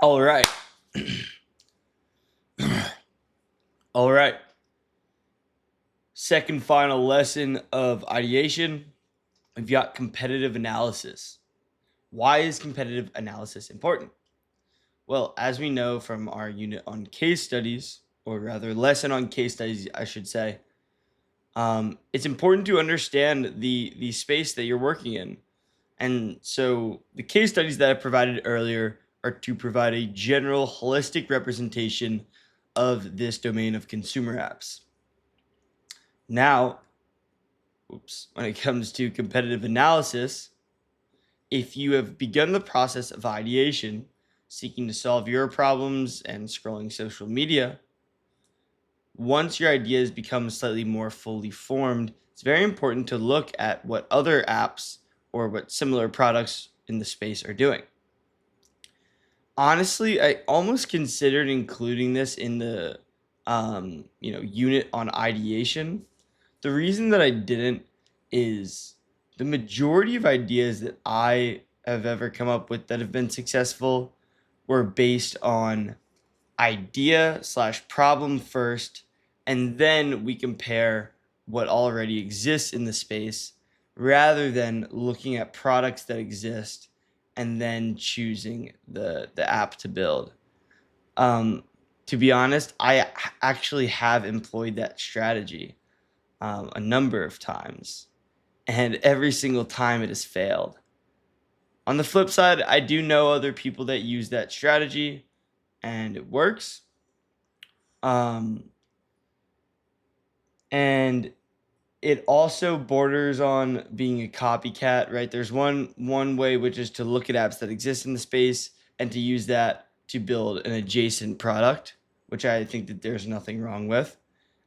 All right. All right. Second final lesson of ideation. We've got competitive analysis. Why is competitive analysis important? Well, as we know from our unit on case studies, or rather, lesson on case studies, I should say, it's important to understand the space that you're working in. And so the case studies that I provided earlier are to provide a general holistic representation of this domain of consumer apps. Now, when it comes to competitive analysis, if you have begun the process of ideation, seeking to solve your problems and scrolling social media, once your ideas become slightly more fully formed, it's very important to look at what other apps or what similar products in the space are doing. Honestly, I almost considered including this in the unit on ideation. The reason that I didn't is the majority of ideas that I have ever come up with that have been successful were based on idea slash problem first, and then we compare what already exists in the space rather than looking at products that exist and then choosing the app to build. Um, to be honest, actually have employed that strategy a number of times, and every single time it has failed. On the flip side, I do know other people that use that strategy and it works. Um, and it also borders on being a copycat, right? There's one way, which is to look at apps that exist in the space and to use that to build an adjacent product, which I think that there's nothing wrong with.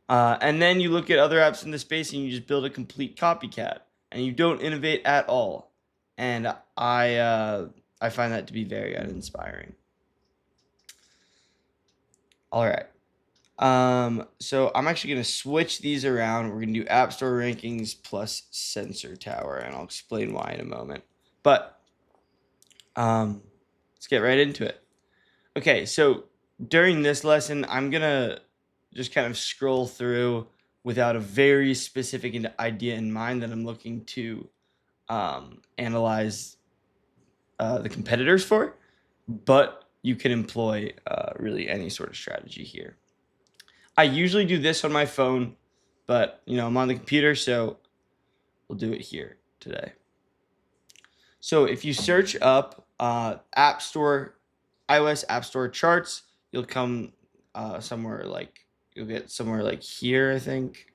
And then you look at other apps in the space and you just build a complete copycat and you don't innovate at all. And I find that to be very uninspiring. All right. So I'm actually going to switch these around. We're going to do App Store rankings plus Sensor Tower, and I'll explain why in a moment. But let's get right into it. Okay, so during this lesson, I'm going to just kind of scroll through without a very specific idea in mind that I'm looking to analyze the competitors for, but you can employ really any sort of strategy here. I usually do this on my phone, but I'm on the computer, so we'll do it here today. So if you search up App Store, iOS App Store charts, you'll come you'll get somewhere like here, I think.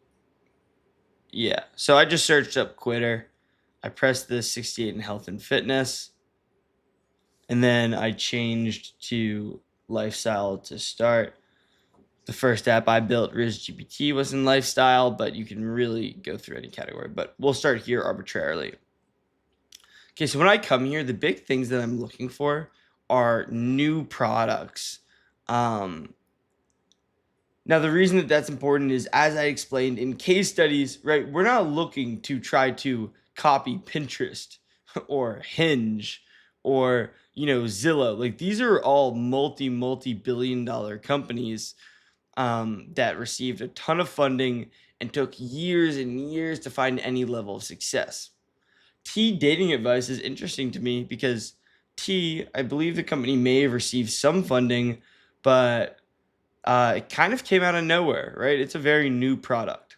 Yeah. So I just searched up Quitter. I pressed the 68 in health and fitness, and then I changed to lifestyle to start. The first app I built, RizGPT, was in lifestyle, but you can really go through any category. But we'll start here arbitrarily. Okay, so when I come here, the big things that I'm looking for are new products. Now, the reason that that's important is, as I explained in case studies, right, we're not looking to try to copy Pinterest or Hinge or, Zillow. Like, these are all multi billion dollar companies that received a ton of funding and took years and years to find any level of success. T Dating Advice is interesting to me because I believe the company may have received some funding, but it kind of came out of nowhere, right? It's a very new product.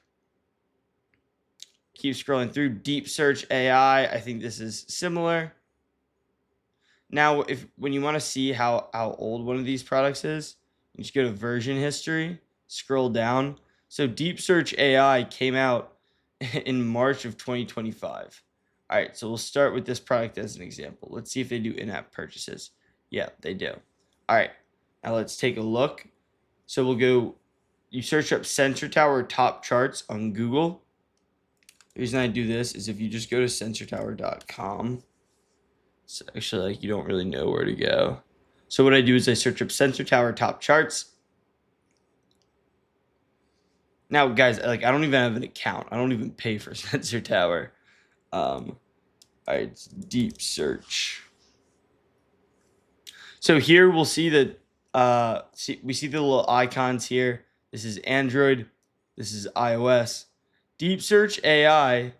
Keep scrolling through Deep Search AI. I think this is similar. Now, when you want to see how old one of these products is, you just go to version history, scroll down. So Deep Search AI came out in March of 2025. All right, so we'll start with this product as an example. Let's see if they do in-app purchases. Yeah, they do. All right, now let's take a look. So you search up Sensor Tower top charts on Google. The reason I do this is if you just go to sensortower.com, it's actually you don't really know where to go. So what I do is I search up Sensor Tower top charts. Now, guys, I don't even have an account. I don't even pay for Sensor Tower. All right, it's deep search. So here we'll see that we see the little icons here. This is Android. This is iOS. Deep Search AI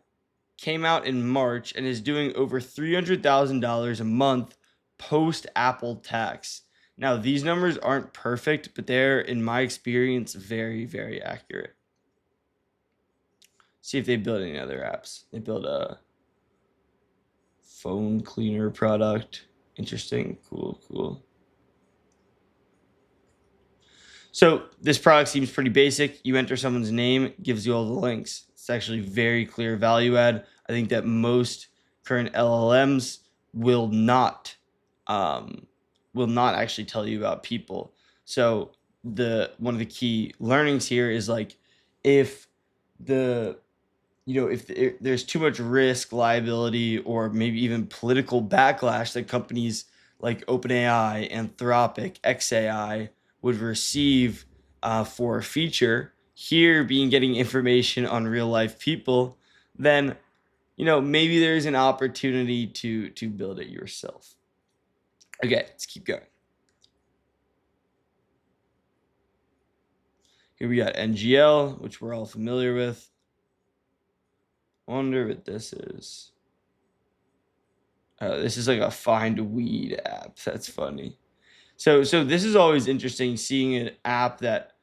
came out in March and is doing over $300,000 a month post Apple tax. Now, these numbers aren't perfect, but they're, in my experience, very, very accurate. See if they build any other apps. They build a phone cleaner product. Interesting. Cool. So this product seems pretty basic. You enter someone's name, gives you all the links. It's actually very clear value add. I think that most current LLMs will not actually tell you about people. So one of the key learnings here is like if there's too much risk, liability, or maybe even political backlash that companies like OpenAI, Anthropic, xAI would receive for a feature, here being getting information on real life people, then maybe there's an opportunity to build it yourself. Okay, let's keep going. Here we got NGL, which we're all familiar with. Wonder what this is. This is like a find weed app. That's funny. So this is always interesting, seeing an app that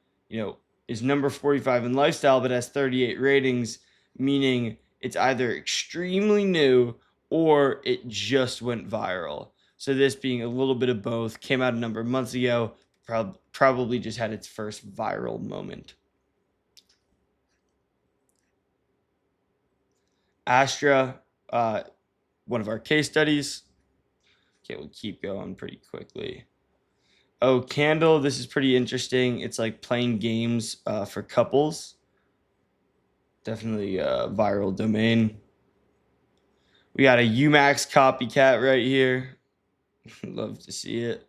is number 45 in lifestyle but has 38 ratings, meaning it's either extremely new or it just went viral. So this being a little bit of both, came out a number of months ago, probably just had its first viral moment. Astra, one of our case studies. Okay, we'll keep going pretty quickly. Oh, Candle, this is pretty interesting. It's like playing games for couples. Definitely a viral domain. We got a Umax copycat right here. Love to see it.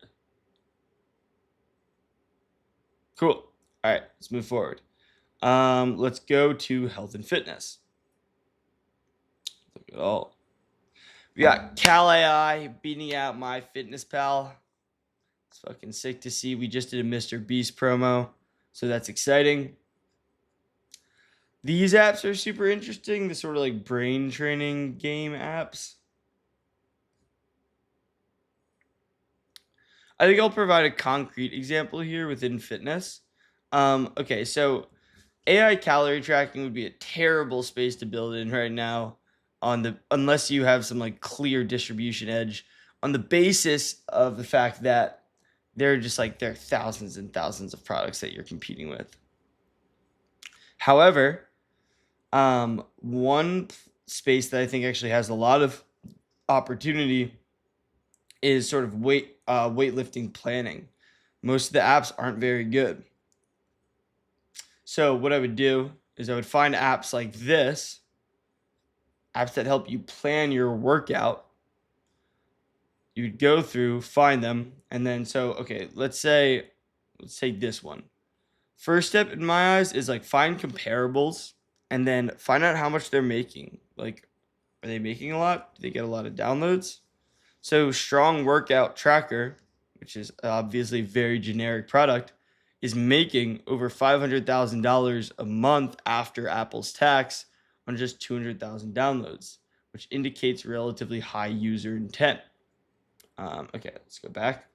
Cool. All right, let's move forward. Let's go to health and fitness. Look at all. We got Cal AI beating out MyFitnessPal. It's fucking sick to see. We just did a Mr. Beast promo, so that's exciting. These apps are super interesting, the sort of like brain training game apps. I think I'll provide a concrete example here within fitness. Okay, so AI calorie tracking would be a terrible space to build in right now unless you have some like clear distribution edge, on the basis of the fact that there are thousands and thousands of products that you're competing with. However, one space that I think actually has a lot of opportunity is sort of weightlifting planning. Most of the apps aren't very good. So what I would do is I would find apps like this, apps that help you plan your workout. You'd go through, find them, and then let's take this one. First step in my eyes is like find comparables and then find out how much they're making. Like, are they making a lot? Do they get a lot of downloads? So Strong Workout Tracker, which is obviously a very generic product, is making over $500,000 a month after Apple's tax on just 200,000 downloads, which indicates relatively high user intent. Okay, let's go back.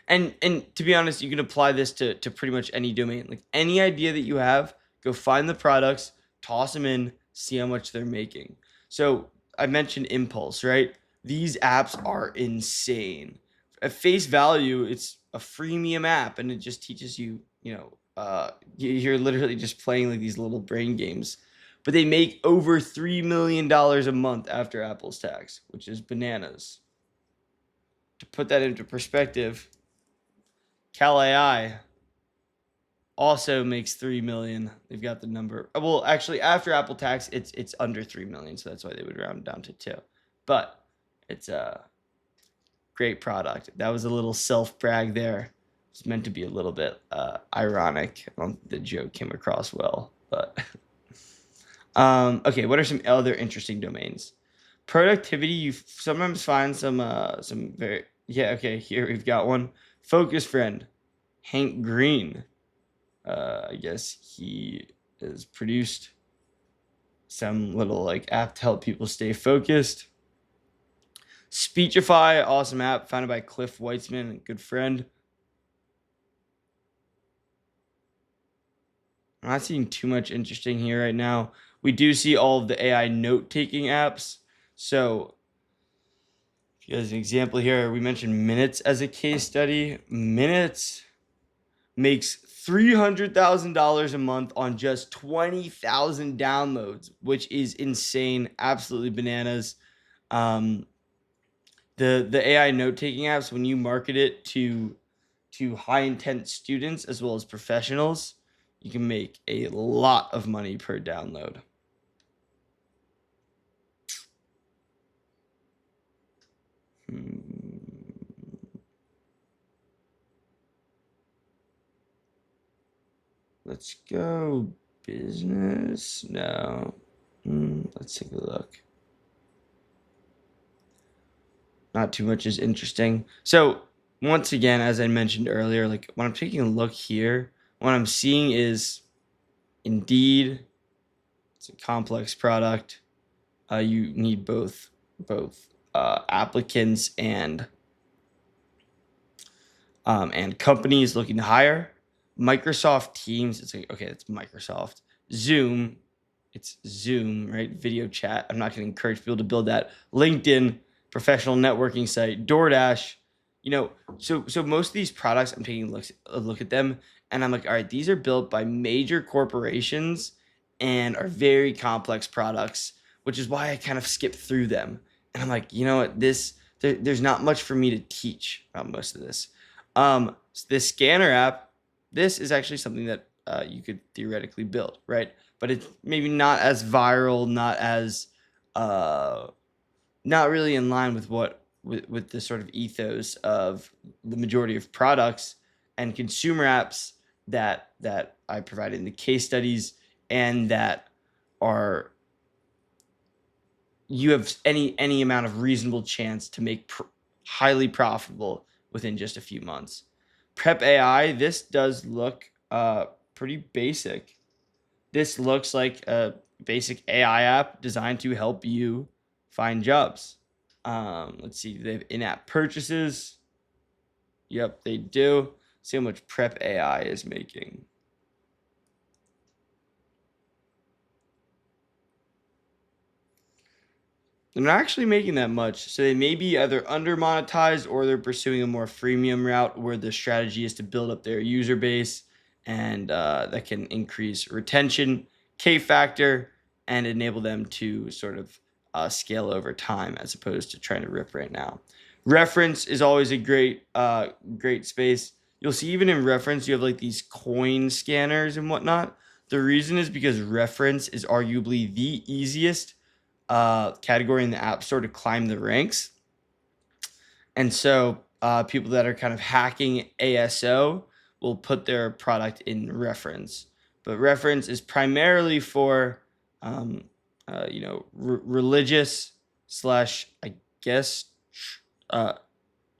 And to be honest, you can apply this to pretty much any domain. Like any idea that you have, go find the products, toss them in, see how much they're making. So I mentioned Impulse, right? These apps are insane. At face value, it's a freemium app, and it just teaches you, you're literally just playing like these little brain games. But they make over $3 million a month after Apple's tax, which is bananas. To put that into perspective, Cal AI also makes 3 million. They've got the number. Well, actually, after Apple tax, it's under 3 million, so that's why they would round down to 2. But it's a great product. That was a little self brag there. It's meant to be a little bit ironic. The joke came across well, but okay. What are some other interesting domains? productivity, you sometimes find some very, yeah, okay, here we've got one. Focus friend, Hank Green. I guess he has produced some little like app to help people stay focused. Speechify, awesome app founded by Cliff Weitzman, a good friend. I'm not seeing too much interesting here right now. We do see all of the AI note-taking apps. So, as an example here, we mentioned Minutes as a case study. Minutes makes $300,000 a month on just 20,000 downloads, which is insane, absolutely bananas. The AI note-taking apps, when you market it to high intent students as well as professionals, you can make a lot of money per download. Let's go business. No. Let's take a look. Not too much is interesting. So once again, as I mentioned earlier, like when I'm taking a look here, what I'm seeing is Indeed. It's a complex product. You need both applicants and companies looking to hire. Microsoft Teams. It's like, okay, it's Microsoft. Zoom. It's Zoom, right? Video chat. I'm not going to encourage people to build that. LinkedIn, professional networking site. DoorDash. So most of these products, I'm taking a look at them, and I'm like, all right, these are built by major corporations and are very complex products, which is why I kind of skip through them. And I'm like, you know what? There's not much for me to teach about most of this. So this scanner app, this is actually something that you could theoretically build, right? But it's maybe not as viral, not really in line with with the sort of ethos of the majority of products and consumer apps that I provided in the case studies, and that are you have any amount of reasonable chance to make highly profitable within just a few months. Prep AI, this does look pretty basic. This looks like a basic AI app designed to help you find jobs. Let's see, they have in-app purchases. Yep, they do. See how much Prep AI is making. They're not actually making that much. So they may be either under monetized, or they're pursuing a more freemium route where the strategy is to build up their user base, and that can increase retention, K factor, and enable them to sort of scale over time as opposed to trying to rip right now. Reference is always a great space. You'll see even in Reference, you have like these coin scanners and whatnot. The reason is because Reference is arguably the easiest category in the App Store to climb the ranks. And so people that are kind of hacking ASO will put their product in Reference. But Reference is primarily for, religious slash, I guess,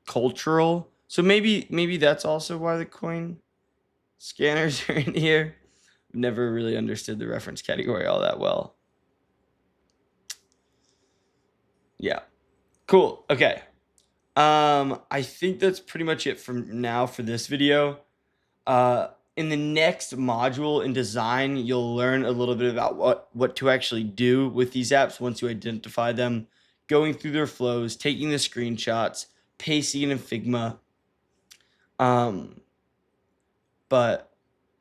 cultural. So maybe that's also why the coin scanners are in here. Never really understood the Reference category all that well. Yeah. Cool. Okay. I think that's pretty much it from now for this video. In the next module in design, you'll learn a little bit about what to actually do with these apps once you identify them, going through their flows, taking the screenshots, pasting it in Figma. But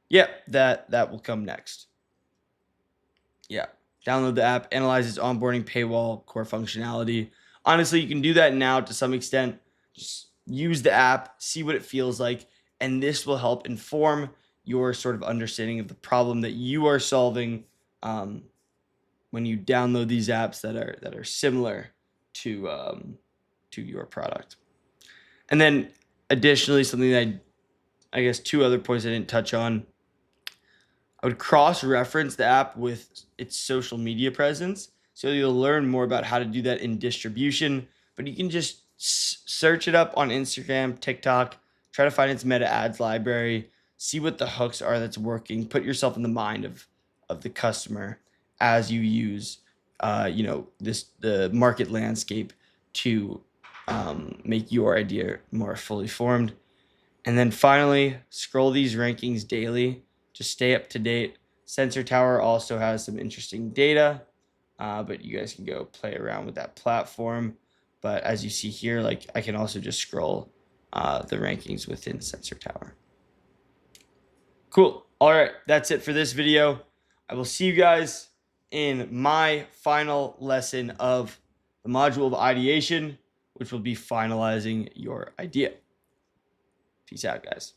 yeah, that will come next. Yeah. Download the app, analyze its onboarding, paywall, core functionality. Honestly, you can do that now to some extent. Just use the app, see what it feels like, and this will help inform your sort of understanding of the problem that you are solving when you download these apps that are similar to your product. And then additionally, something that I guess two other points I didn't touch on. I would cross-reference the app with its social media presence. So you'll learn more about how to do that in distribution, but you can just search it up on Instagram, TikTok, try to find its meta ads library, see what the hooks are that's working, put yourself in the mind of the customer as you use the market landscape to make your idea more fully formed. And then finally, scroll these rankings daily to stay up to date. Sensor Tower also has some interesting data, but you guys can go play around with that platform. But as you see here, like I can also just scroll the rankings within Sensor Tower. Cool. All right, that's it for this video. I will see you guys in my final lesson of the module of ideation, which will be finalizing your idea. Peace out, guys.